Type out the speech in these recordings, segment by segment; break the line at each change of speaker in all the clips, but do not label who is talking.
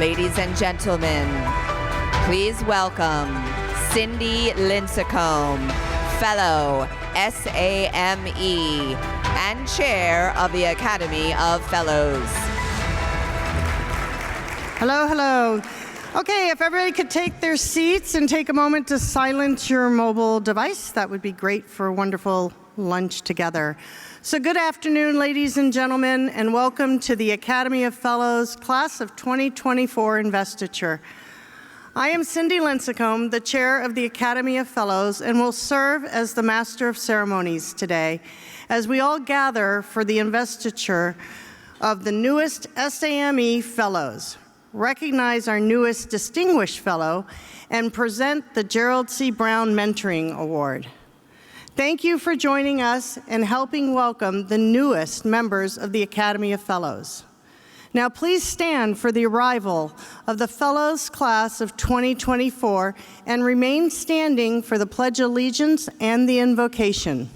Ladies and gentlemen, please welcome Cindy Lincecum, Fellow, SAME, and Chair of the Academy of Fellows.
Hello, hello. Okay, if everybody could take their seats and take a moment to silence your mobile device, that would be great for a wonderful lunch together. So good afternoon, ladies and gentlemen, and welcome to the Academy of Fellows Class of 2024 Investiture. I am Cindy Lincecum, the Chair of the Academy of Fellows, and will serve as the Master of Ceremonies today as we all gather for the investiture of the newest SAME Fellows, recognize our newest Distinguished Fellow, and present the Gerald C. Brown Mentoring Award. Thank you for joining us and helping welcome the newest members of the Academy of Fellows. Now please stand for the arrival of the Fellows Class of 2024 and remain standing for the Pledge of Allegiance and the invocation.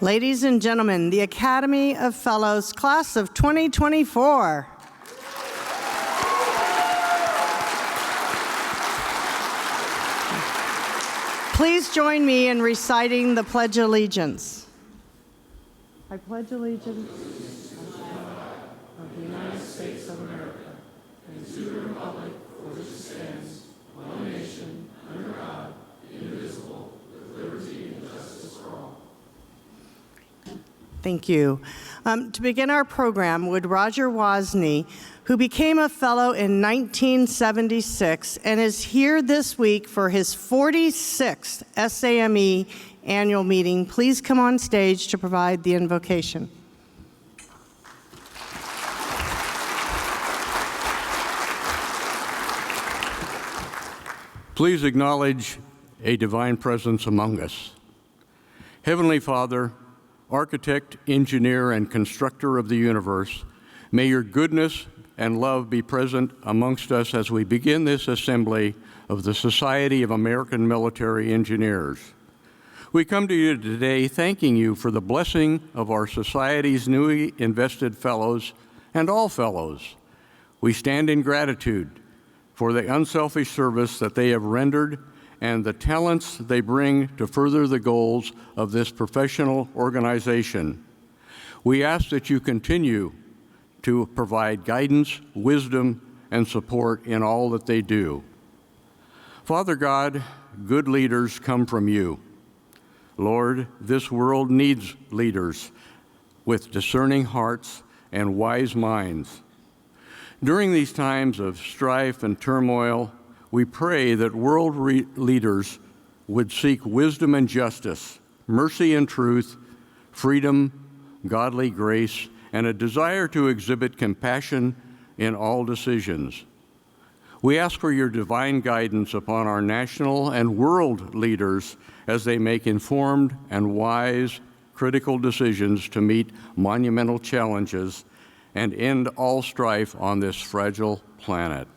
Ladies and gentlemen, the Academy of Fellows Class of 2024. Please join me in reciting the Pledge of Allegiance. I pledge allegiance of the United States of America and to the republic for which it stands, one nation, under God, indivisible, with liberty and justice for all. Thank you. To begin our program, would Roger Wozni, who became a fellow in 1976 and is here this week for his 46th SAME annual meeting, please come on stage to provide the invocation.
Please acknowledge a divine presence among us. Heavenly Father, architect, engineer, and constructor of the universe, may your goodness and love be present amongst us as we begin this assembly of the Society of American Military Engineers. We come to you today thanking you for the blessing of our society's newly invested fellows and all fellows. We stand in gratitude for the unselfish service that they have rendered and the talents they bring to further the goals of this professional organization. We ask that you continue to provide guidance, wisdom, and support in all that they do. Father God, good leaders come from you. Lord, this world needs leaders with discerning hearts and wise minds. During these times of strife and turmoil, we pray that world leaders would seek wisdom and justice, mercy and truth, freedom, godly grace, and a desire to exhibit compassion in all decisions. We ask for your divine guidance upon our national and world leaders as they make informed and wise, critical decisions to meet monumental challenges and end all strife on this fragile planet.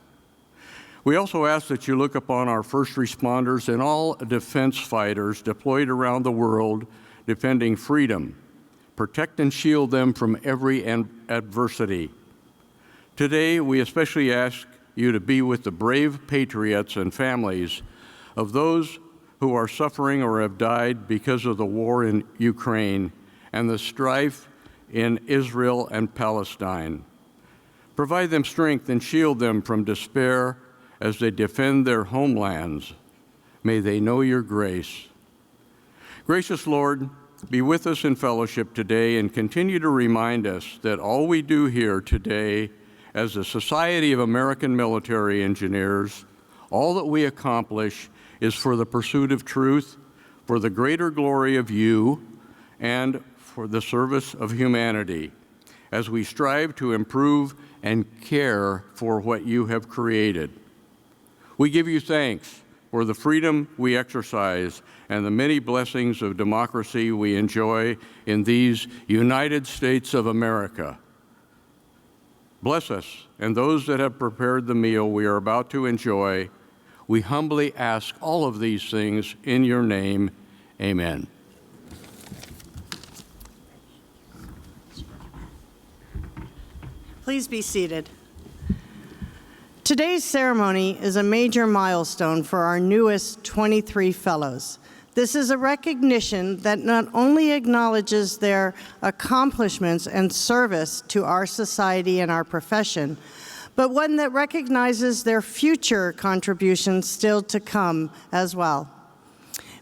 We also ask that you look upon our first responders and all defense fighters deployed around the world defending freedom. Protect and shield them from every adversity. Today, we especially ask you to be with the brave patriots and families of those who are suffering or have died because of the war in Ukraine and the strife in Israel and Palestine. Provide them strength and shield them from despair as they defend their homelands. May they know your grace. Gracious Lord, be with us in fellowship today and continue to remind us that all we do here today as a Society of American Military Engineers, all that we accomplish is for the pursuit of truth, for the greater glory of you, and for the service of humanity, as we strive to improve and care for what you have created. We give you thanks for the freedom we exercise and the many blessings of democracy we enjoy in these United States of America. Bless us and those that have prepared the meal we are about to enjoy. We humbly ask all of these things in your name. Amen.
Please be seated. Today's ceremony is a major milestone for our newest 23 fellows. This is a recognition that not only acknowledges their accomplishments and service to our society and our profession, but one that recognizes their future contributions still to come as well.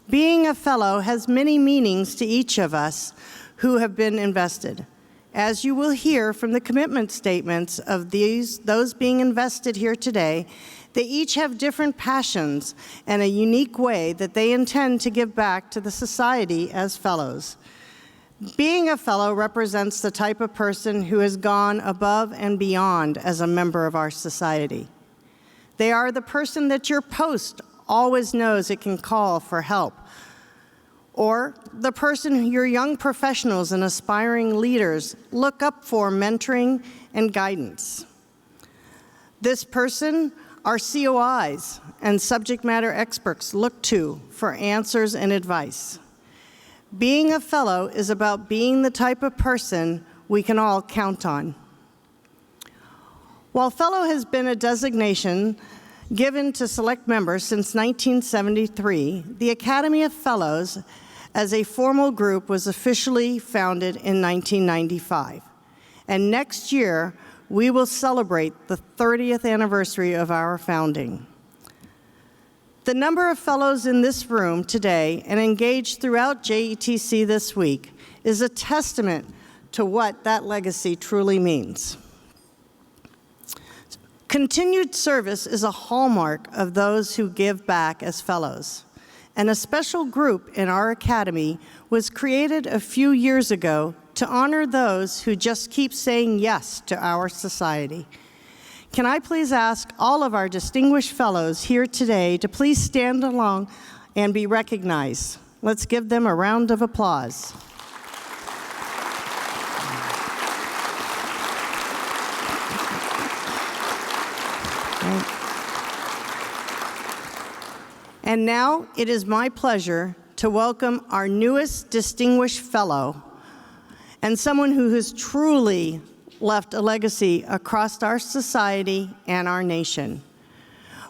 Being a fellow has many meanings to each of us who have been invested. As you will hear from the commitment statements of those being invested here today, they each have different passions and a unique way that they intend to give back to the society as fellows. Being a fellow represents the type of person who has gone above and beyond as a member of our society. They are the person that your post always knows it can call for help, or the person who your young professionals and aspiring leaders look up for mentoring and guidance. This person, our COIs and subject matter experts look to for answers and advice. Being a fellow is about being the type of person we can all count on. While fellow has been a designation given to select members since 1973, the Academy of Fellows as a formal group was officially founded in 1995. And next year, we will celebrate the 30th anniversary of our founding. The number of fellows in this room today and engaged throughout JETC this week is a testament to what that legacy truly means. Continued service is a hallmark of those who give back as fellows. And a special group in our academy was created a few years ago to honor those who just keep saying yes to our society. Can I please ask all of our distinguished fellows here today to please stand along and be recognized. Let's give them a round of applause. And now it is my pleasure to welcome our newest distinguished fellow and someone who has truly left a legacy across our society and our nation.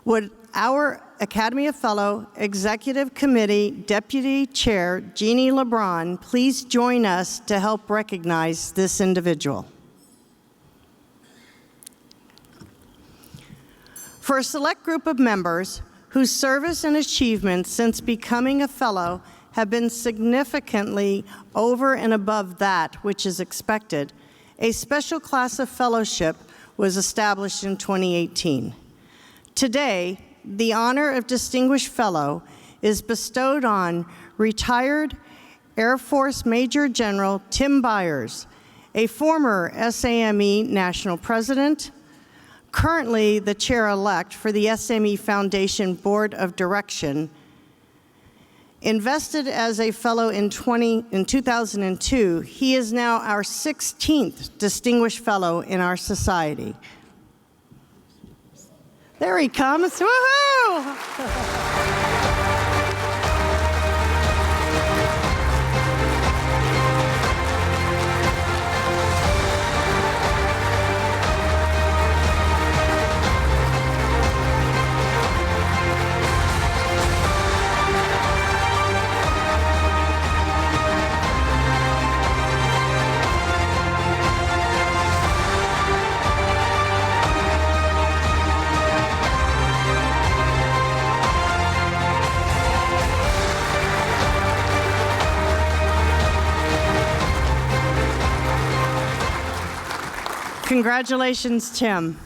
Would our Academy of Fellow Executive Committee Deputy Chair Jeannie LeBron please join us to help recognize this individual? For a select group of members whose service and achievements since becoming a fellow have been significantly over and above that which is expected, a special class of fellowship was established in 2018. Today, the honor of Distinguished Fellow is bestowed on retired Air Force Major General Tim Byers, a former SAME National President, currently the chair-elect for the SME Foundation Board of Direction, invested as a fellow in 2002, he is now our 16th Distinguished Fellow in our society. There he comes, woohoo! Congratulations, Tim.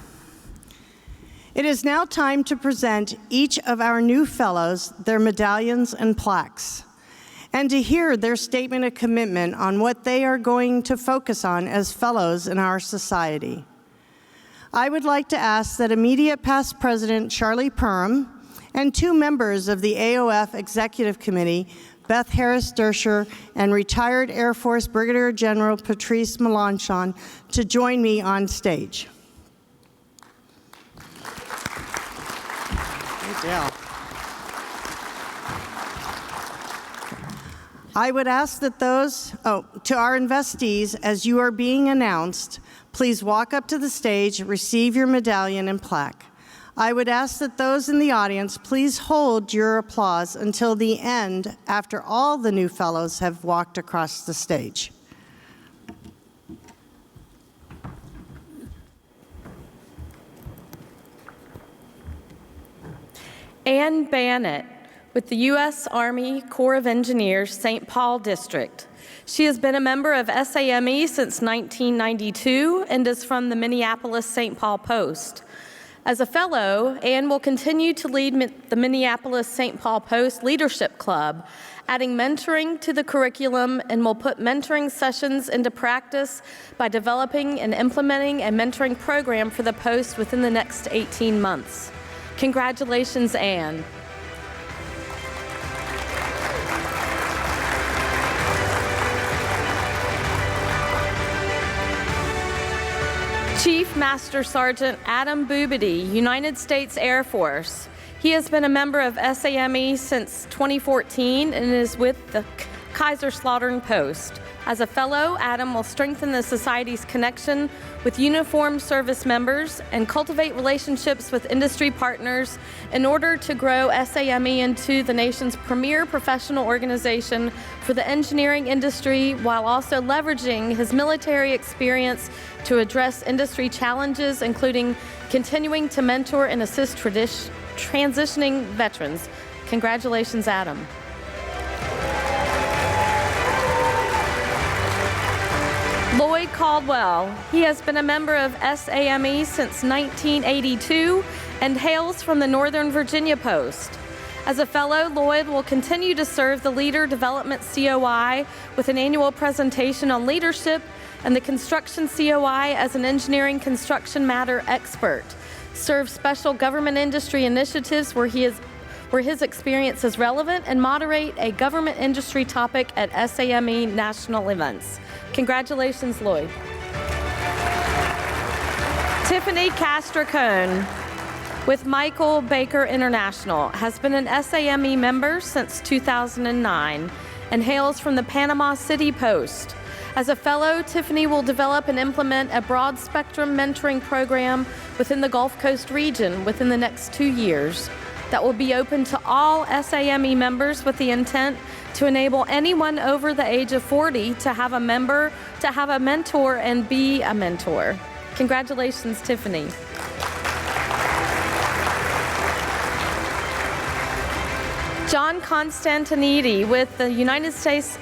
It is now time to present each of our new fellows their medallions and plaques, and to hear their statement of commitment on what they are going to focus on as fellows in our society. I would like to ask that immediate past President Charlie Perham and two members of the AOF Executive Committee, Beth Harris-Dersher and retired Air Force Brigadier General Patrice Melanchon, to join me on stage. Good deal. I would ask that to our investees, as you are being announced, please walk up to the stage, receive your medallion and plaque. I would ask that those in the audience please hold your applause until the end, after all the new fellows have walked across the stage.
Ann Bannett with the U.S. Army Corps of Engineers, St. Paul District. She has been a member of SAME since 1992 and is from the Minneapolis-St. Paul Post. As a fellow, Ann will continue to lead the Minneapolis-St. Paul Post Leadership Club, adding mentoring to the curriculum, and will put mentoring sessions into practice by developing and implementing a mentoring program for the Post within the next 18 months. Congratulations, Ann. Chief Master Sergeant Adam Boobity, United States Air Force. He has been a member of SAME since 2014 and is with the Kaiserslautern Post. As a fellow, Adam will strengthen the Society's connection with uniformed service members and cultivate relationships with industry partners in order to grow SAME into the nation's premier professional organization for the engineering industry, while also leveraging his military experience to address industry challenges, including continuing to mentor and assist transitioning veterans. Congratulations, Adam. Lloyd Caldwell. He has been a member of SAME since 1982 and hails from the Northern Virginia Post. As a fellow, Lloyd will continue to serve the Leader Development COI with an annual presentation on leadership and the Construction COI as an engineering construction matter expert. Serve special government industry initiatives where his experience is relevant, and moderate a government industry topic at SAME national events. Congratulations, Lloyd. Tiffany Castricone with Michael Baker International has been an SAME member since 2009 and hails from the Panama City Post. As a fellow, Tiffany will develop and implement a broad spectrum mentoring program within the Gulf Coast region within the next 2 years that will be open to all SAME members, with the intent to enable anyone over the age of 40 to have a mentor and be a mentor. Congratulations, Tiffany. John Constantinidi with the United States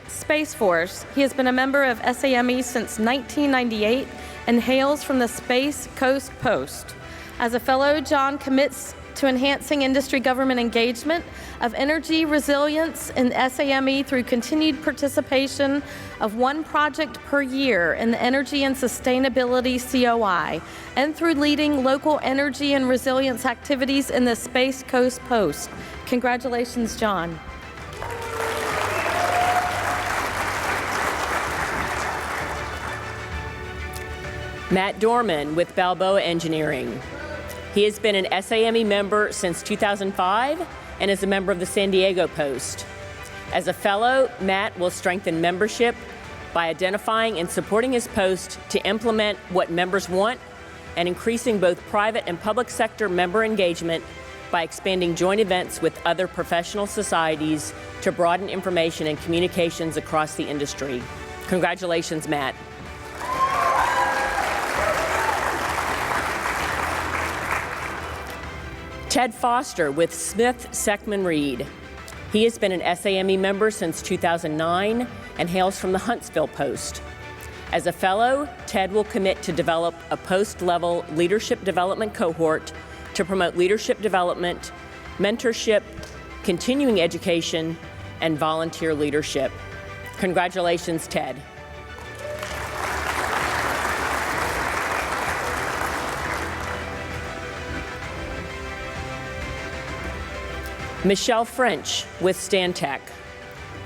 Space Force. He has been a member of SAME since 1998 and hails from the Space Coast Post. As a fellow, John commits to enhancing industry government engagement of energy resilience in SAME through continued participation of one project per year in the Energy and Sustainability COI, and through leading local energy and resilience activities in the Space Coast Post. Congratulations, John.
Matt Dorman with Balboa Engineering. He has been an SAME member since 2005 and is a member of the San Diego Post. As a fellow, Matt will strengthen membership by identifying and supporting his post to implement what members want, and increasing both private and public sector member engagement by expanding joint events with other professional societies to broaden information and communications across the industry. Congratulations, Matt. Ted Foster with Smith Seckman Reed. He has been an SAME member since 2009 and hails from the Huntsville Post. As a fellow, Ted will commit to develop a post-level leadership development cohort to promote leadership development, mentorship, continuing education, and volunteer leadership. Congratulations, Ted. Michelle French with Stantec.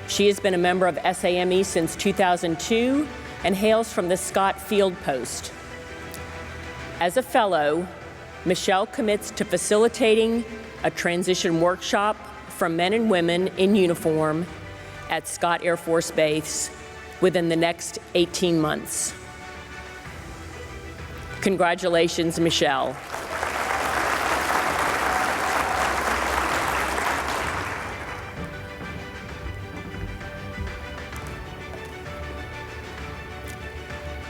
She has been a member of SAME since 2002 and hails from the Scott Field Post. As a fellow, Michelle commits to facilitating a transition workshop from men and women in uniform at Scott Air Force Base within the next 18 months. Congratulations, Michelle.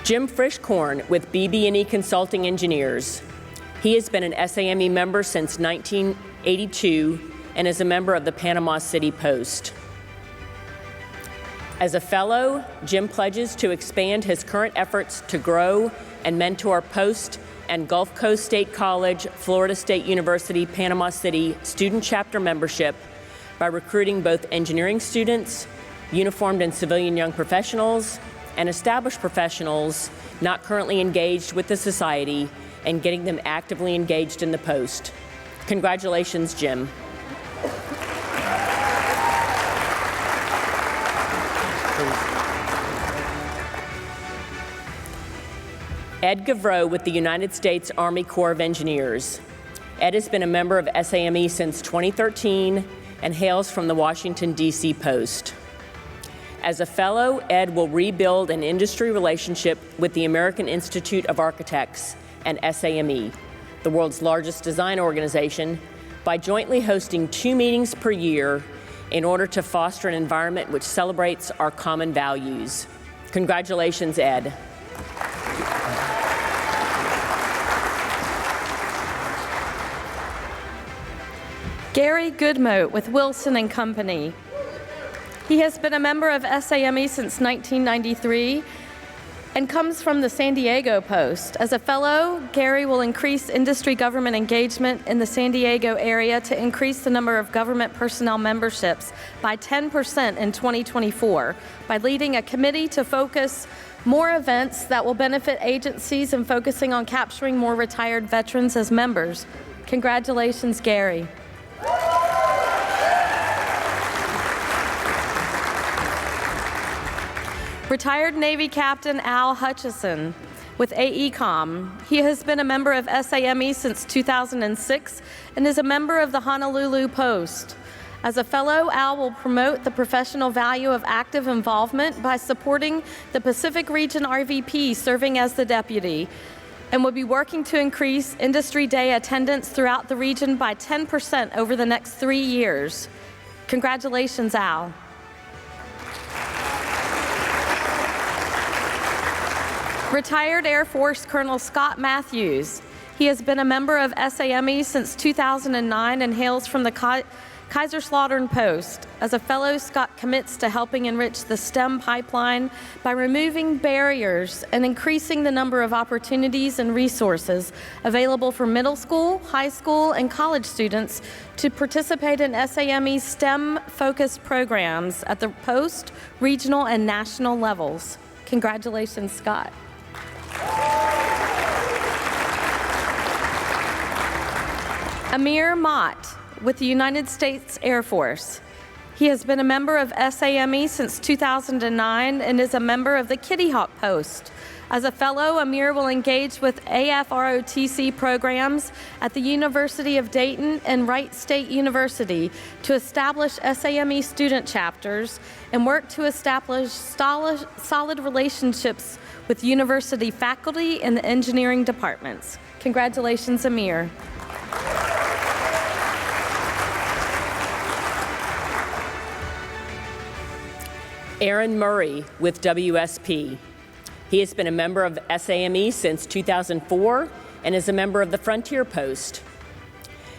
Jim Frischkorn with BB&E Consulting Engineers. He has been an SAME member since 1982 and is a member of the Panama City Post. As a fellow, Jim pledges to expand his current efforts to grow and mentor Post and Gulf Coast State College, Florida State University, Panama City student chapter membership by recruiting both engineering students, uniformed and civilian young professionals, and established professionals not currently engaged with the society and getting them actively engaged in the Post. Congratulations, Jim. Ed Gavreau with the United States Army Corps of Engineers. Ed has been a member of SAME since 2013 and hails from the Washington, D.C. Post. As a fellow, Ed will rebuild an industry relationship with the American Institute of Architects and SAME, the world's largest design organization, by jointly hosting 2 meetings per year in order to foster an environment which celebrates our common values. Congratulations, Ed.
Gary Goodmote with Wilson and Company. He has been a member of SAME since 1993 and comes from the San Diego Post. As a fellow, Gary will increase industry government engagement in the San Diego area to increase the number of government personnel memberships by 10% in 2024 by leading a committee to focus more events that will benefit agencies and focusing on capturing more retired veterans as members. Congratulations, Gary. Retired Navy Captain Al Hutchison with AECOM. He has been a member of SAME since 2006 and is a member of the Honolulu Post. As a fellow, Al will promote the professional value of active involvement by supporting the Pacific Region RVP serving as the deputy, and will be working to increase Industry Day attendance throughout the region by 10% over the next 3 years. Congratulations, Al. Retired Air Force Colonel Scott Matthews. He has been a member of SAME since 2009 and hails from the Kaiserslautern Post. As a fellow, Scott commits to helping enrich the STEM pipeline by removing barriers and increasing the number of opportunities and resources available for middle school, high school, and college students to participate in SAME's STEM-focused programs at the post, regional, and national levels. Congratulations, Scott. Amir Mott with the United States Air Force. He has been a member of SAME since 2009 and is a member of the Kitty Hawk Post. As a fellow, Amir will engage with AFROTC programs at the University of Dayton and Wright State University to establish SAME student chapters and work to establish solid relationships with university faculty and the engineering departments. Congratulations, Amir.
Aaron Murray with WSP. He has been a member of SAME since 2004 and is a member of the Frontier Post.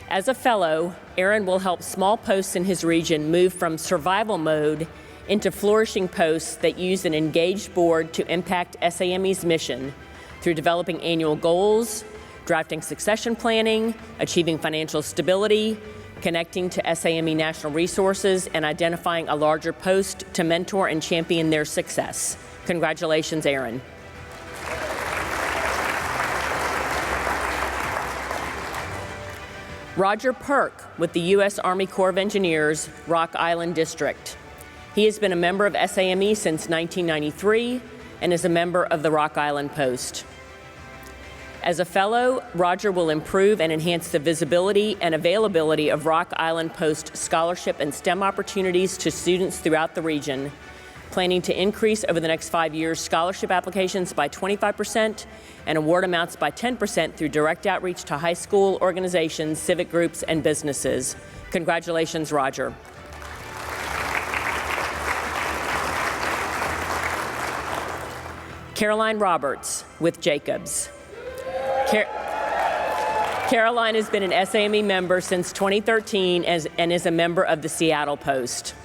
As a fellow, Aaron will help small posts in his region move from survival mode into flourishing posts that use an engaged board to impact SAME's mission through developing annual goals, drafting succession planning, achieving financial stability, connecting to SAME national resources, and identifying a larger post to mentor and champion their success. Congratulations, Aaron. Roger Perk with the U.S. Army Corps of Engineers, Rock Island District. He has been a member of SAME since 1993 and is a member of the Rock Island Post. As a fellow, Roger will improve and enhance the visibility and availability of Rock Island Post scholarship and STEM opportunities to students throughout the region, planning to increase over the next 5 years scholarship applications by 25% and award amounts by 10% through direct outreach to high school organizations, civic groups, and businesses. Congratulations, Roger. Caroline Roberts with Jacobs. Caroline has been an SAME member since 2013 and is a member of the Seattle Post.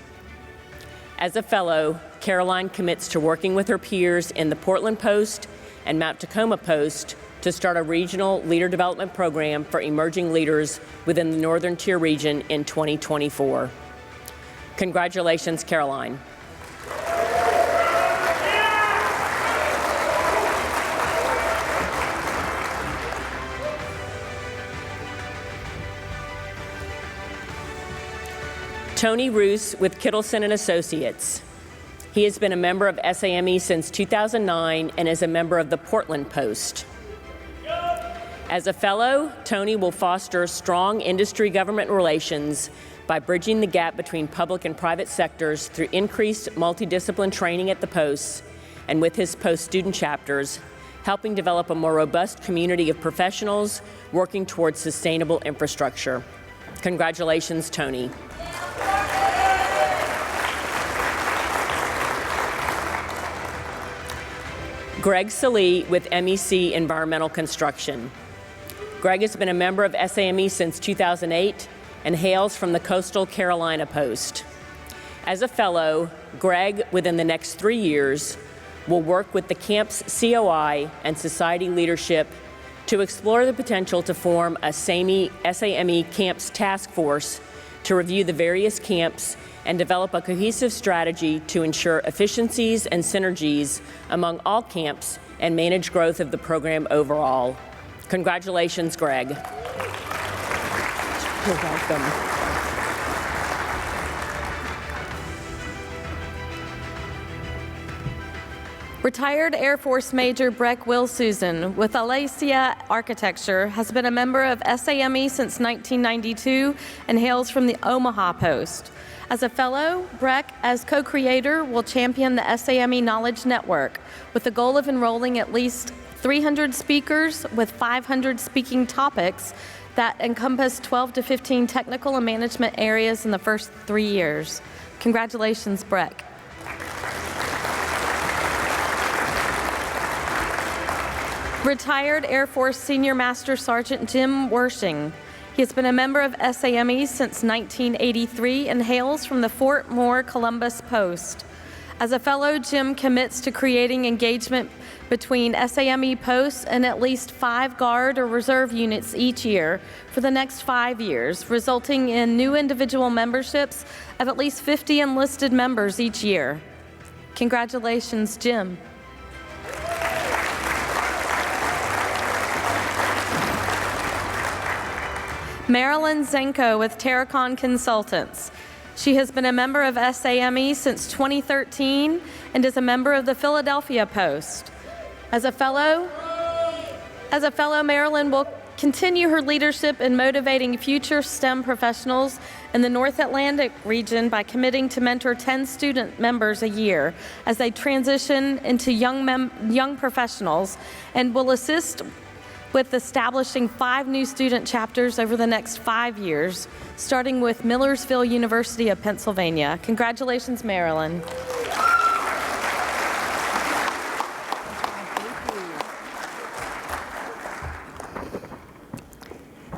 As a fellow, Caroline commits to working with her peers in the Portland Post and Mount Tacoma Post to start a regional leader development program for emerging leaders within the Northern Tier region in 2024. Congratulations, Caroline. Tony Roos with Kittleson & Associates. He has been a member of SAME since 2009 and is a member of the Portland Post. As a fellow, Tony will foster strong industry-government relations by bridging the gap between public and private sectors through increased multidiscipline training at the Posts and with his Post student chapters, helping develop a more robust community of professionals working towards sustainable infrastructure. Congratulations, Tony. Greg Salee with MEC Environmental Construction. Greg has been a member of SAME since 2008 and hails from the Coastal Carolina Post. As a fellow, Greg, within the next 3 years, will work with the camp's COI and society leadership to explore the potential to form a SAME camps task force to review the various camps and develop a cohesive strategy to ensure efficiencies and synergies among all camps and manage growth of the program overall. Congratulations, Greg. You're welcome.
Retired Air Force Major Breck Will Susan with Alacia Architecture has been a member of SAME since 1992 and hails from the Omaha Post. As a fellow, Breck, as co-creator, will champion the SAME Knowledge Network with the goal of enrolling at least 300 speakers with 500 speaking topics that encompass 12 to 15 technical and management areas in the first 3 years. Congratulations, Breck. Retired Air Force Senior Master Sergeant Jim Wershing. He has been a member of SAME since 1983 and hails from the Fort Moore Columbus Post. As a fellow, Jim commits to creating engagement between SAME posts and at least 5 Guard or Reserve units each year for the next 5 years, resulting in new individual memberships of at least 50 enlisted members each year. Congratulations, Jim. Marilyn Zenko with Terracon Consultants. She has been a member of SAME since 2013 and is a member of the Philadelphia Post. As a fellow, Marilyn will continue her leadership in motivating future STEM professionals in the North Atlantic region by committing to mentor 10 student members a year as they transition into young professionals, and will assist with establishing 5 new student chapters over the next 5 years, starting with Millersville University of Pennsylvania. Congratulations, Marilyn.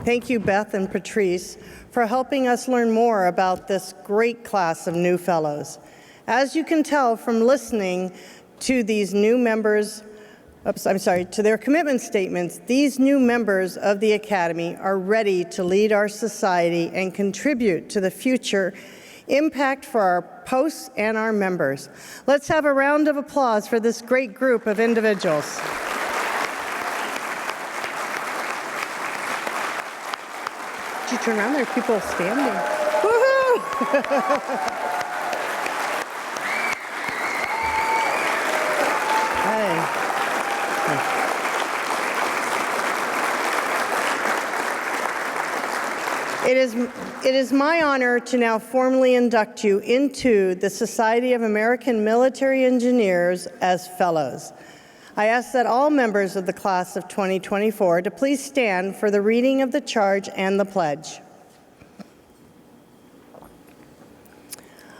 Thank you, Beth and Patrice, for helping us learn more about this great class of new fellows. As you can tell from listening to these new members, to their commitment statements, these new members of the Academy are ready to lead our society and contribute to the future impact for our posts and our members. Let's have a round of applause for this great group of individuals. Did you turn around? There are people standing. Woohoo! It is my honor to now formally induct you into the Society of American Military Engineers as fellows. I ask that all members of the class of 2024 to please stand for the reading of the charge and the pledge.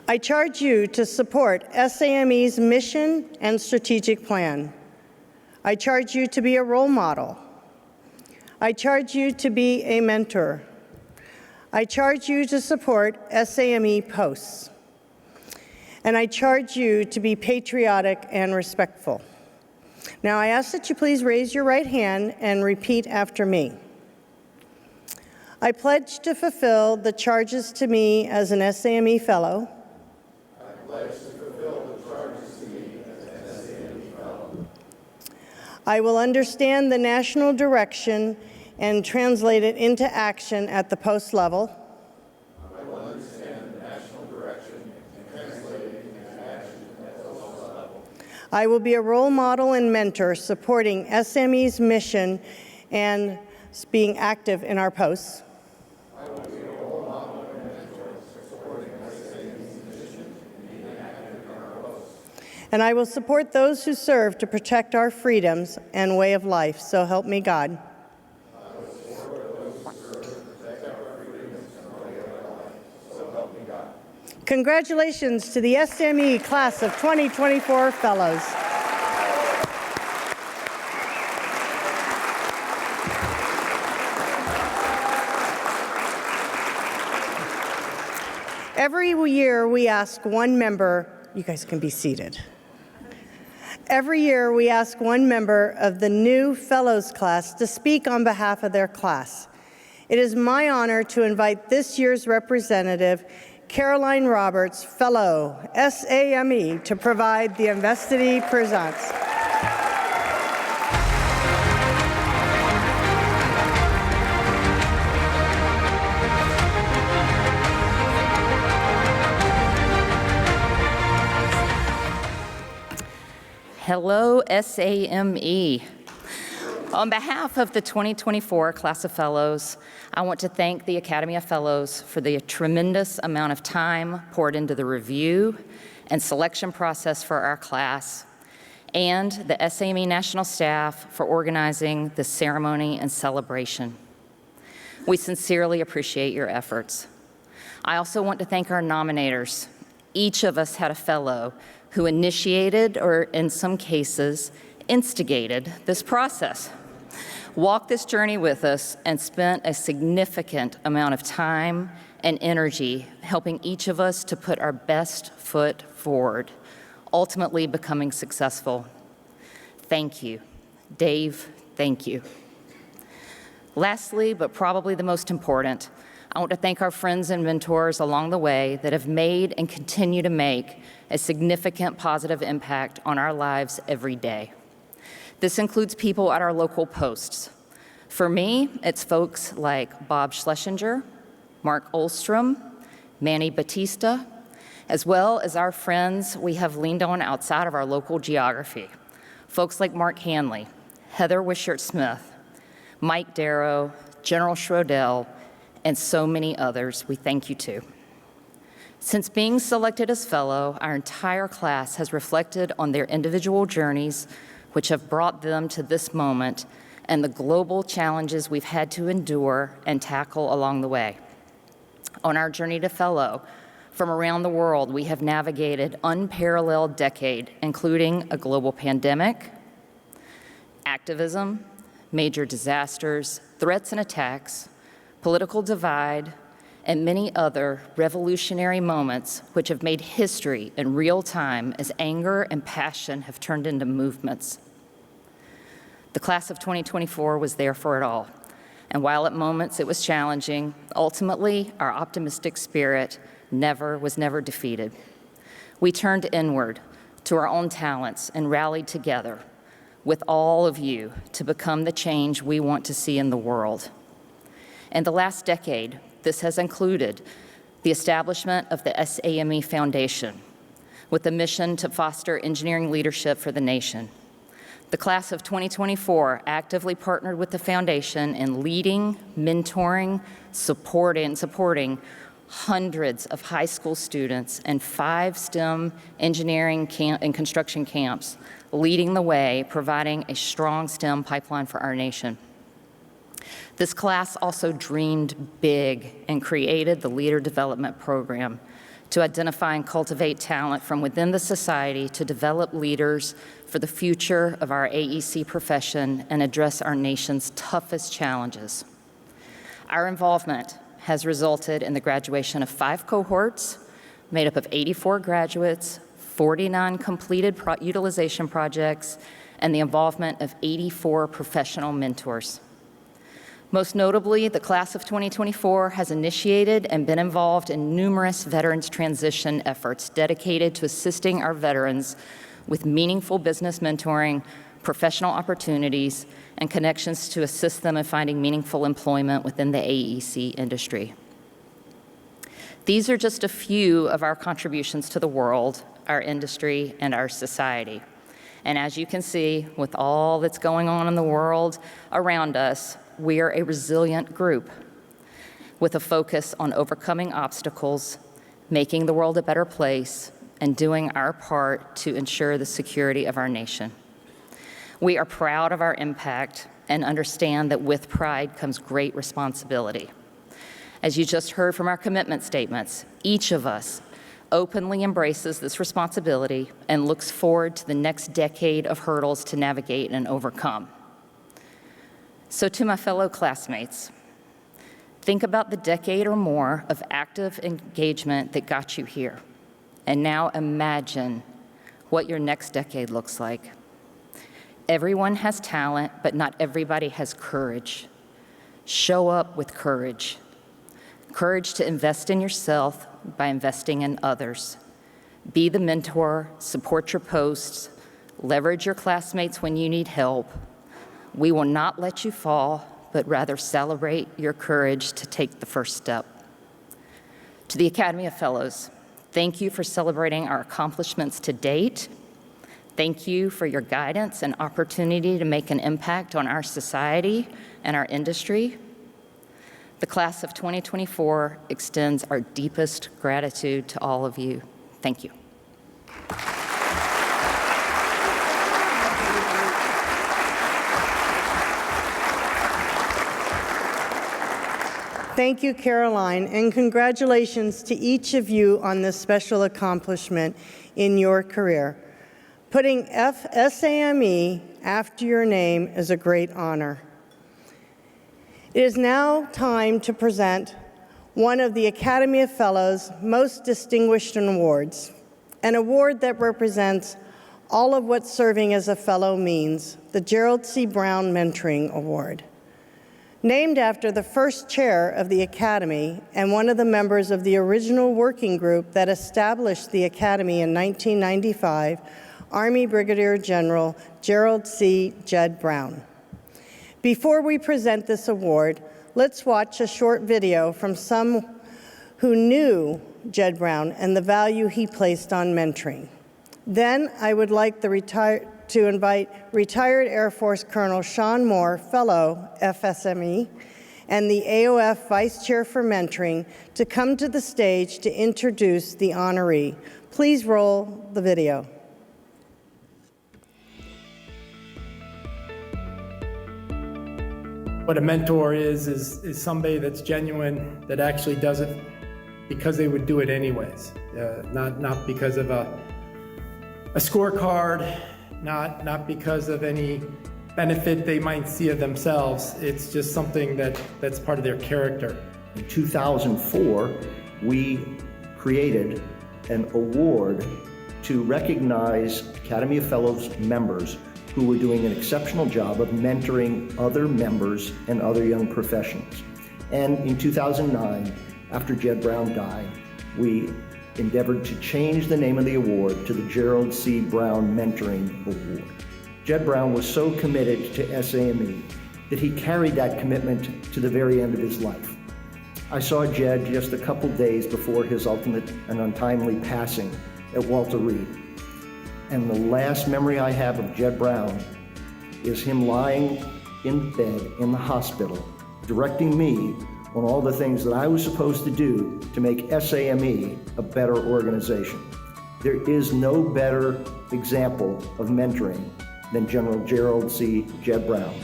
I charge you to support SAME's mission and strategic plan. I charge you to be a role model. I charge you to be a mentor. I charge you to support SAME posts. And I charge you to be patriotic and respectful. Now I ask that you please raise your right hand and repeat after me. I pledge to fulfill the charges to me as an SAME fellow. I pledge to fulfill the charges to me as an SAME fellow. I will understand the national direction and translate it into action at the post level. I will understand the national direction and translate it into action at the post level. I will be a role model and mentor supporting SME's mission and being active in our posts. I will be a role model and mentor supporting SME's mission and being active in our posts. And I will support those who serve to protect our freedoms and way of life. So help me God. Congratulations to the SME Class of 2024 Fellows. Every year we ask one member, you guys can be seated. Every year we ask one member of the new Fellows class to speak on behalf of their class. It is my honor to invite this year's representative, Caroline Roberts, Fellow, SAME, to provide the Investiture Presents.
Hello, SAME. On behalf of the 2024 Class of Fellows, I want to thank the Academy of Fellows for the tremendous amount of time poured into the review and selection process for our class, and the SAME National Staff for organizing this ceremony and celebration. We sincerely appreciate your efforts. I also want to thank our nominators. Each of us had a fellow who initiated, or in some cases, instigated this process, walked this journey with us, and spent a significant amount of time and energy helping each of us to put our best foot forward, ultimately becoming successful. Thank you. Dave, thank you. Lastly, but probably the most important, I want to thank our friends and mentors along the way that have made and continue to make a significant positive impact on our lives every day. This includes people at our local posts. For me, it's folks like Bob Schlesinger, Mark Olstrom, Manny Batista, as well as our friends we have leaned on outside of our local geography. Folks like Mark Hanley, Heather Wishart-Smith, Mike Darrow, General Schrodel, and so many others. We thank you too. Since being selected as fellow, our entire class has reflected on their individual journeys, which have brought them to this moment, and the global challenges we've had to endure and tackle along the way. On our journey to fellow, from around the world, we have navigated unparalleled decade, including a global pandemic, activism, major disasters, threats and attacks, political divide, and many other revolutionary moments which have made history in real time as anger and passion have turned into movements. The class of 2024 was there for it all, and while at moments it was challenging, ultimately our optimistic spirit was never defeated. We turned inward to our own talents and rallied together with all of you to become the change we want to see in the world. In the last decade, this has included the establishment of the SAME Foundation with the mission to foster engineering leadership for the nation. The class of 2024 actively partnered with the foundation in leading, mentoring, supporting hundreds of high school students and 5 STEM engineering and construction camps, leading the way, providing a strong STEM pipeline for our nation. This class also dreamed big and created the Leader Development Program to identify and cultivate talent from within the society to develop leaders for the future of our AEC profession and address our nation's toughest challenges. Our involvement has resulted in the graduation of 5 cohorts made up of 84 graduates, 49 completed utilization projects, and the involvement of 84 professional mentors. Most notably, the class of 2024 has initiated and been involved in numerous veterans transition efforts dedicated to assisting our veterans with meaningful business mentoring, professional opportunities, and connections to assist them in finding meaningful employment within the AEC industry. These are just a few of our contributions to the world, our industry, and our society. And as you can see, with all that's going on in the world around us, we are a resilient group with a focus on overcoming obstacles, making the world a better place, and doing our part to ensure the security of our nation. We are proud of our impact and understand that with pride comes great responsibility. As you just heard from our commitment statements, each of us openly embraces this responsibility and looks forward to the next decade of hurdles to navigate and overcome. So to my fellow classmates, think about the decade or more of active engagement that got you here. And now imagine what your next decade looks like. Everyone has talent, but not everybody has courage. Show up with courage. Courage to invest in yourself by investing in others. Be the mentor, support your posts, leverage your classmates when you need help. We will not let you fall, but rather celebrate your courage to take the first step. To the Academy of Fellows, thank you for celebrating our accomplishments to date. Thank you for your guidance and opportunity to make an impact on our society and our industry. The class of 2024 extends our deepest gratitude to all of you. Thank you.
Thank you, Caroline, and congratulations to each of you on this special accomplishment in your career. Putting SAME after your name is a great honor. It is now time to present one of the Academy of Fellows' most distinguished awards, an award that represents all of what serving as a fellow means, the Gerald C. Brown Mentoring Award. Named after the first chair of the Academy and one of the members of the original working group that established the Academy in 1995, Army Brigadier General Gerald C. Jed Brown. Before we present this award, let's watch a short video from some who knew Jed Brown and the value he placed on mentoring. Then I would like to invite retired Air Force Colonel Sean Moore, Fellow FSME, and the AOF Vice Chair for Mentoring to come to the stage to introduce the honoree. Please roll the video.
What a mentor is somebody that's genuine, that actually does it because they would do it anyways, not because of a scorecard, not because of any benefit they might see of themselves. It's just something that's part of their character.
In 2004, we created an award to recognize Academy of Fellows members who were doing an exceptional job of mentoring other members and other young professionals. And in 2009, after Jed Brown died, we endeavored to change the name of the award to the Gerald C. Brown Mentoring Award. Jed Brown was so committed to SAME that he carried that commitment to the very end of his life. I saw Jed just a couple days before his ultimate and untimely passing at Walter Reed. And the last memory I have of Jed Brown is him lying in bed in the hospital, directing me on all the things that I was supposed to do to make SAME a better organization. There is no better example of mentoring than General Gerald C. Jed Brown,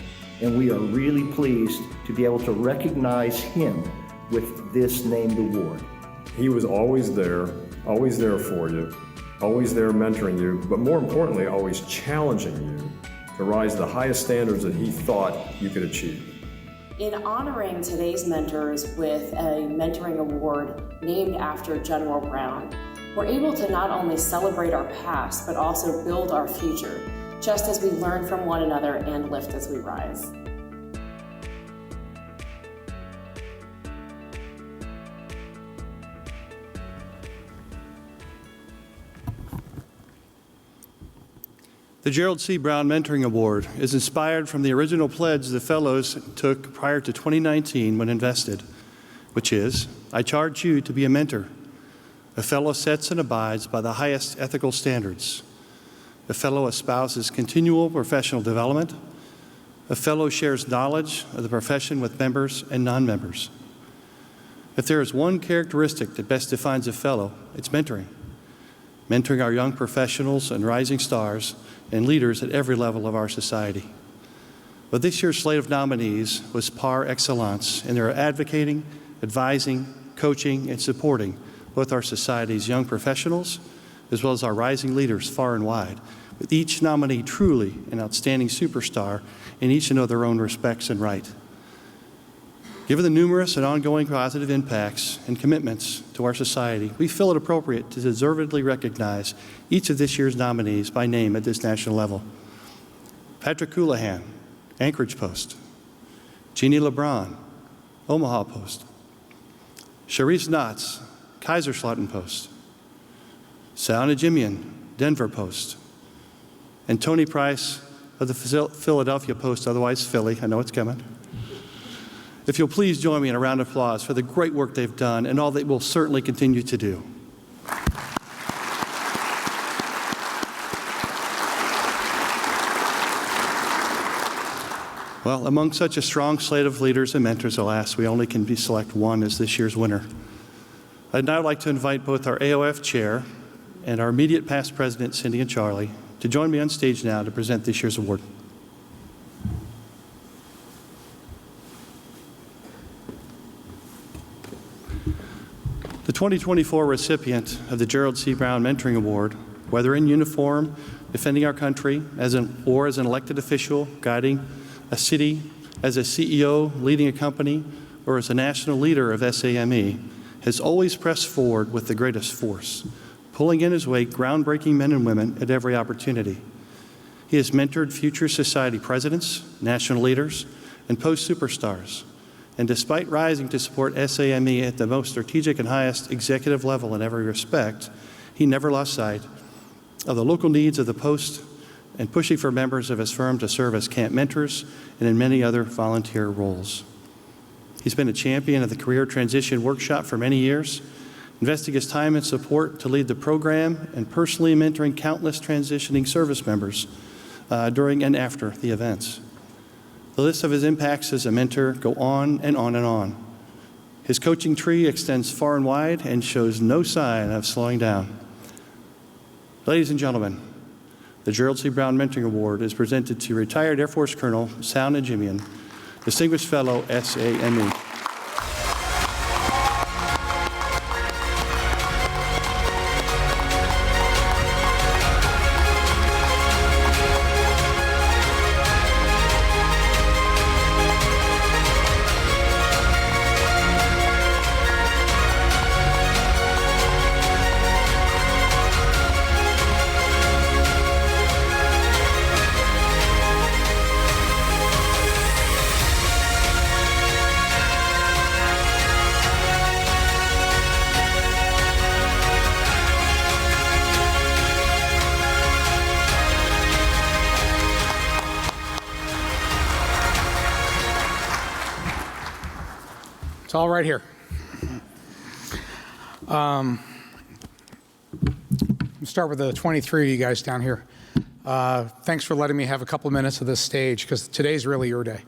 and we are really pleased to be able to recognize him with this named award.
He was always there for you, always there mentoring you, but more importantly, always challenging you to rise to the highest standards that he thought you could achieve.
In honoring today's mentors with a mentoring award named after General Brown, we're able to not only celebrate our past, but also build our future, just as we learn from one another and lift as we rise.
The Gerald C. Brown Mentoring Award is inspired from the original pledge the fellows took prior to 2019 when invested, which is, I charge you to be a mentor. A fellow sets and abides by the highest ethical standards. A fellow espouses continual professional development. A fellow shares knowledge of the profession with members and non-members. If there is one characteristic that best defines a fellow, it's mentoring. Mentoring our young professionals and rising stars and leaders at every level of our society. But this year's slate of nominees was par excellence, and they're advocating, advising, coaching, and supporting both our society's young professionals as well as our rising leaders far and wide, with each nominee truly an outstanding superstar in each and of their own respects and right. Given the numerous and ongoing positive impacts and commitments to our society, we feel it appropriate to deservedly recognize each of this year's nominees by name at this national level. Patrick Houlihan, Anchorage Post. Jeannie LeBron, Omaha Post. Sharice Knotts, Kaiserslautern Post. Sal Najimian, Denver Post. And Tony Price of the Philadelphia Post, otherwise Philly. I know it's coming. If you'll please join me in a round of applause for the great work they've done and all they will certainly continue to do. Well, among such a strong slate of leaders and mentors, alas, we only can select one as this year's winner. I'd now like to invite both our AOF chair and our immediate past president, Cindy and Charlie, to join me on stage now to present this year's award. The 2024 recipient of the Gerald C. Brown Mentoring Award, whether in uniform, defending our country, or as an elected official, guiding a city, as a CEO, leading a company, or as a national leader of SAME, has always pressed forward with the greatest force, pulling in his wake groundbreaking men and women at every opportunity. He has mentored future society presidents, national leaders, and post-superstars. And despite rising to support SAME at the most strategic and highest executive level in every respect, he never lost sight of the local needs of the Post and pushing for members of his firm to serve as camp mentors and in many other volunteer roles. He's been a champion of the Career Transition Workshop for many years, investing his time and support to lead the program and personally mentoring countless transitioning service members during and after the events. The list of his impacts as a mentor go on and on and on. His coaching tree extends far and wide and shows no sign of slowing down. Ladies and gentlemen, the Gerald C. Brown Mentoring Award is presented to retired Air Force Colonel Sal Najimian, Distinguished Fellow, SAME.
It's all right here. We'll start with the 23 of you guys down here. Thanks for letting me have a couple minutes of this stage, because today's really your day.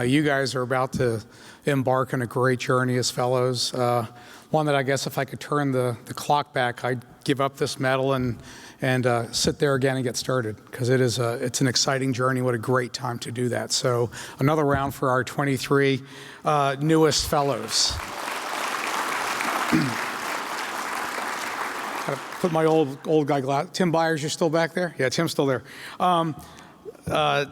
You guys are about to embark on a great journey as fellows. One that I guess if I could turn the clock back, I'd give up this medal and sit there again and get started, because it's an exciting journey. What a great time to do that. So another round for our 23 newest fellows. Gotta put my old guy glass. Tim Byers, you're still back there? Yeah, Tim's still there.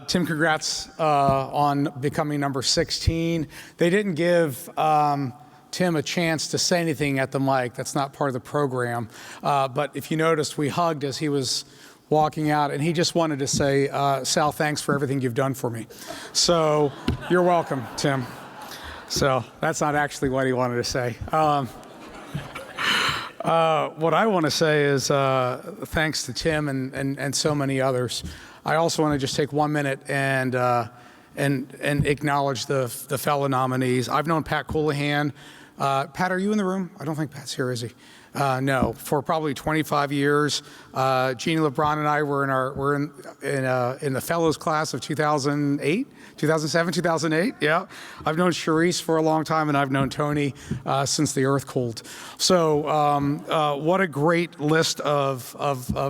Tim, congrats on becoming number 16. They didn't give Tim a chance to say anything at the mic. That's not part of the program. But if you noticed, we hugged as he was walking out, and he just wanted to say, Sal, thanks for everything you've done for me. So you're welcome, Tim. So that's not actually what he wanted to say. What I want to say is thanks to Tim and so many others. I also want to just take 1 minute and acknowledge the fellow nominees. I've known Pat Coolahan. Pat, are you in the room? I don't think Pat's here, is he? No, for probably 25 years. Jeannie LeBron and I were in the fellows class of 2008, 2007, 2008. Yeah, I've known Charisse for a long time, and I've known Tony since the earth cooled. So, what a great list of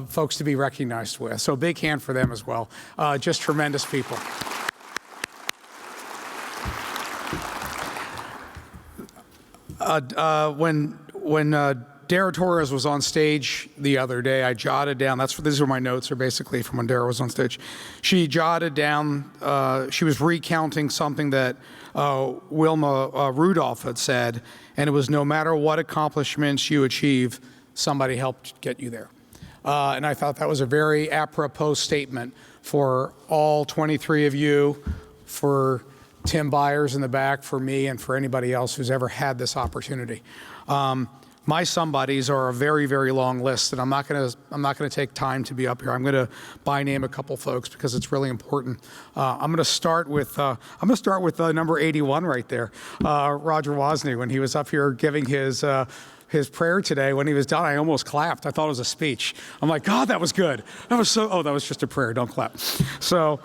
folks to be recognized with. So, big hand for them as well. Just tremendous people. When Dara Torres was on stage the other day, I jotted down, these are my notes, are basically from when Dara was on stage. She jotted down, she was recounting something that Wilma Rudolph had said, and it was, no matter what accomplishments you achieve, somebody helped get you there. And I thought that was a very apropos statement for all 23 of you, for Tim Byers in the back, for me, and for anybody else who's ever had this opportunity. My somebodies are a very, very long list, and I'm not going to take time to be up here. I'm going to by name a couple folks because it's really important. I'm going to start with number 81 right there, Roger Wozni. When he was up here giving his prayer today, when he was done, I almost clapped. I thought it was a speech. I'm like, God, that was good. That was just a prayer. Don't clap. So.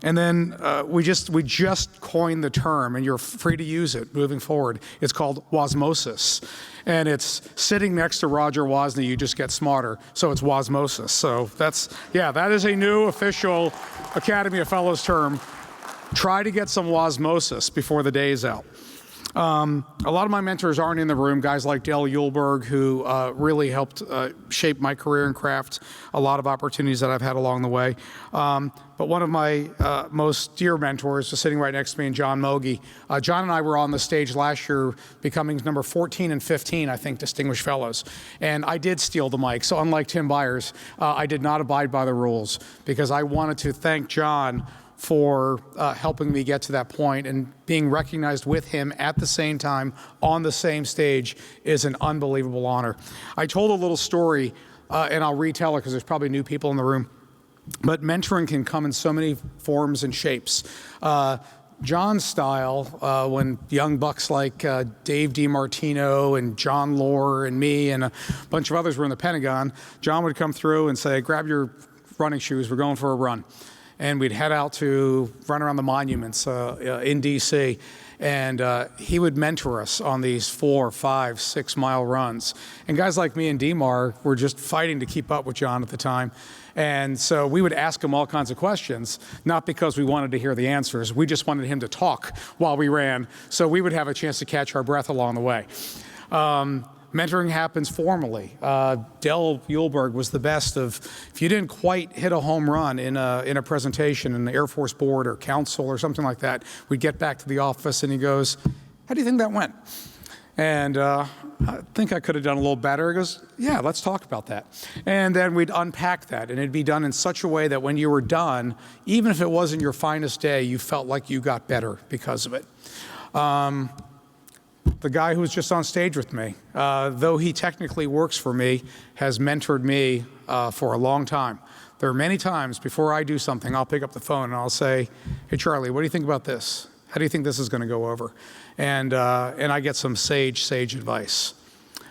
And then we just coined the term, and you're free to use it moving forward. It's called wasmosis. And it's sitting next to Roger Wozni, you just get smarter. So it's wasmosis. So that is a new official Academy of Fellows term. Try to get some wasmosis before the day is out. A lot of my mentors aren't in the room, guys like Dale Uhlberg, who really helped shape my career and craft a lot of opportunities that I've had along the way. But one of my most dear mentors is sitting right next to me, John Mogi. John and I were on the stage last year becoming number 14 and 15, I think, Distinguished Fellows. And I did steal the mic. So unlike Tim Byers, I did not abide by the rules, because I wanted to thank John for helping me get to that point, and being recognized with him at the same time on the same stage is an unbelievable honor. I told a little story, and I'll retell it because there's probably new people in the room, but mentoring can come in so many forms and shapes. John's style, when young bucks like Dave DiMartino and John Lohr and me and a bunch of others were in the Pentagon, John would come through and say, grab your running shoes, we're going for a run. And we'd head out to run around the monuments in D.C., and he would mentor us on these 4, 5, 6 mile runs. And guys like me and Demar were just fighting to keep up with John at the time. And so we would ask him all kinds of questions, not because we wanted to hear the answers. We just wanted him to talk while we ran, so we would have a chance to catch our breath along the way. Mentoring happens formally. Dell Uhlberg was the best of, if you didn't quite hit a home run in a presentation in the Air Force Board or Council or something like that, we'd get back to the office and he goes, how do you think that went? And I think I could have done a little better. He goes, yeah, let's talk about that. And then we'd unpack that, and it'd be done in such a way that when you were done, even if it wasn't your finest day, you felt like you got better because of it. The guy who was just on stage with me, though he technically works for me, has mentored me for a long time. There are many times before I do something, I'll pick up the phone and I'll say, hey, Charlie, what do you think about this? How do you think this is going to go over? And I get some sage advice.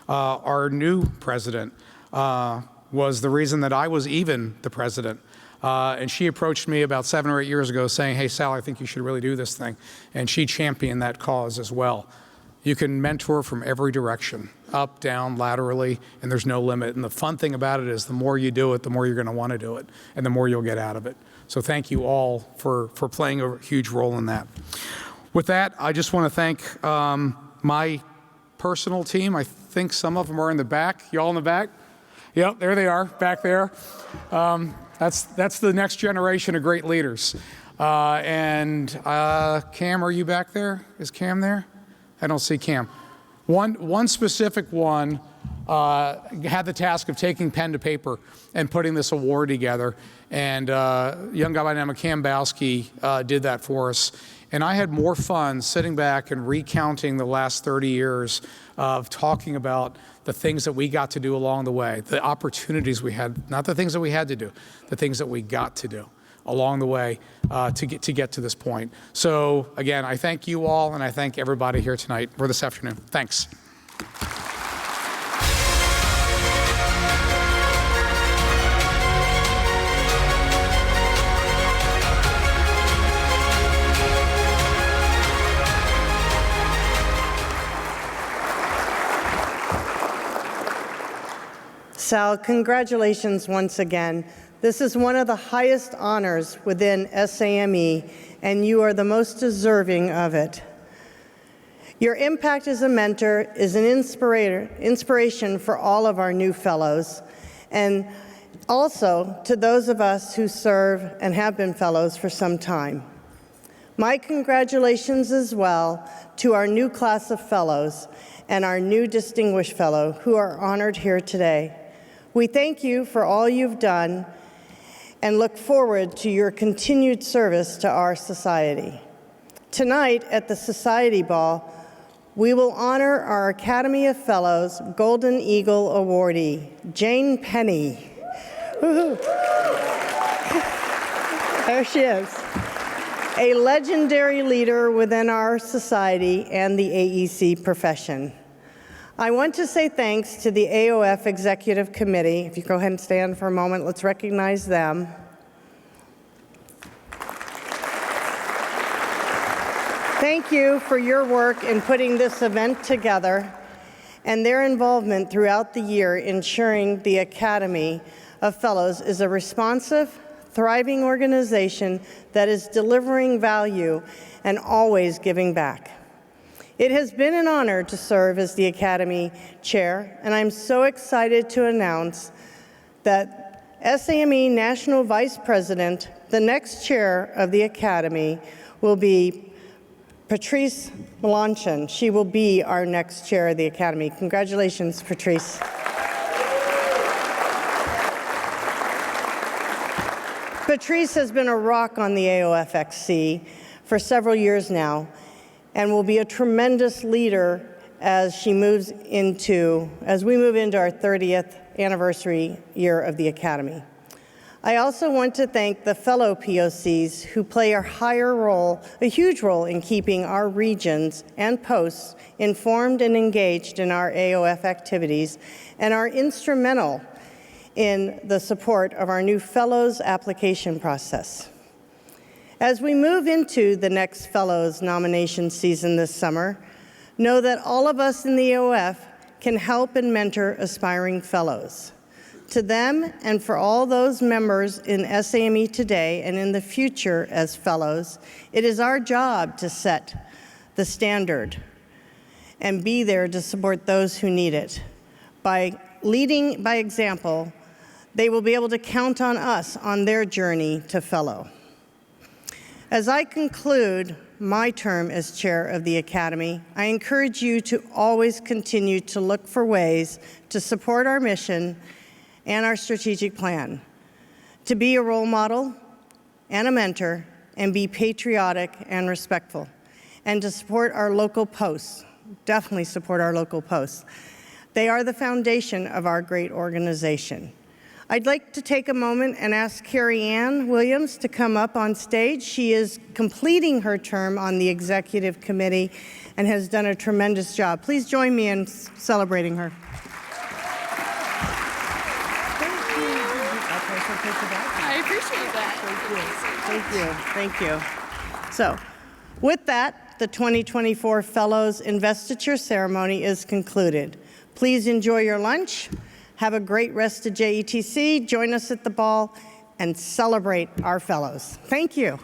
Our new president was the reason that I was even the president. And she approached me about 7 or 8 years ago saying, hey, Sal, I think you should really do this thing. And she championed that cause as well. You can mentor from every direction, up, down, laterally, and there's no limit. And the fun thing about it is the more you do it, the more you're going to want to do it, and the more you'll get out of it. So thank you all for playing a huge role in that. With that, I just want to thank my personal team. I think some of them are in the back. You all in the back? Yep, there they are, back there. That's the next generation of great leaders. Cam, are you back there? Is Cam there? I don't see Cam. One specific one had the task of taking pen to paper and putting this award together. And a young guy by the name of Cam Bowski did that for us. And I had more fun sitting back and recounting the last 30 years of talking about the things that we got to do along the way, the opportunities we had, not the things that we had to do, the things that we got to do along the way to get to this point. So again, I thank you all, and I thank everybody here tonight or this afternoon. Thanks.
Sal, congratulations once again. This is one of the highest honors within SAME, and you are the most deserving of it. Your impact as a mentor is an inspiration for all of our new fellows, and also to those of us who serve and have been fellows for some time. My congratulations as well to our new class of fellows and our new distinguished fellow who are honored here today. We thank you for all you've done and look forward to your continued service to our society. Tonight at the Society Ball, we will honor our Academy of Fellows Golden Eagle awardee, Jane Penny. Woo-hoo. There she is. A legendary leader within our society and the AEC profession. I want to say thanks to the AOF Executive Committee. If you go ahead and stand for a moment, let's recognize them. Thank you for your work in putting this event together and their involvement throughout the year ensuring the Academy of Fellows is a responsive, thriving organization that is delivering value and always giving back. It has been an honor to serve as the Academy Chair, and I'm so excited to announce that SAME National Vice President, the next chair of the Academy, will be Patrice Melanchon. She will be our next chair of the Academy. Congratulations, Patrice. Patrice has been a rock on the AOFXC for several years now, and will be a tremendous leader as we move into our 30th anniversary year of the Academy. I also want to thank the fellow POCs who play a huge role in keeping our regions and posts informed and engaged in our AOF activities, and are instrumental in the support of our new fellows application process. As we move into the next Fellows nomination season this summer, know that all of us in the AOF can help and mentor aspiring Fellows. To them and for all those members in SAME today and in the future as Fellows, it is our job to set the standard and be there to support those who need it. By leading by example, they will be able to count on us on their journey to Fellow. As I conclude my term as chair of the Academy, I encourage you to always continue to look for ways to support our mission and our strategic plan, to be a role model and a mentor, and be patriotic and respectful, and to support our local posts. Definitely support our local posts. They are the foundation of our great organization. I'd like to take a moment and ask Carrie Ann Williams to come up on stage. She is completing her term on the executive committee and has done a tremendous job. Please join me in celebrating her.
I appreciate that.
Thank you. So, with that, the 2024 Fellows Investiture ceremony is concluded. Please enjoy your lunch. Have a great rest of JETC. Join us at the ball and celebrate our fellows. Thank you.